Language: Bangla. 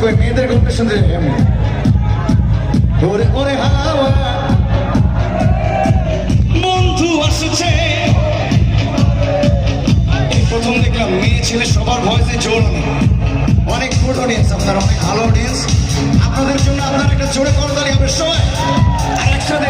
কই মেয়েদের গল্প শুনতে ওরে ওরে হাওয়া বন্ধু আসছে। প্রথম দেখলাম মেয়ে ছেলে সবার ভয়েসে জোর অনেক গুড অডিয়েন্স, আপনার অনেক ভালো অডিয়েন্স। আপনাদের জন্য আপনার একটা জোরে করতালি হবে সবাই আর একসাথে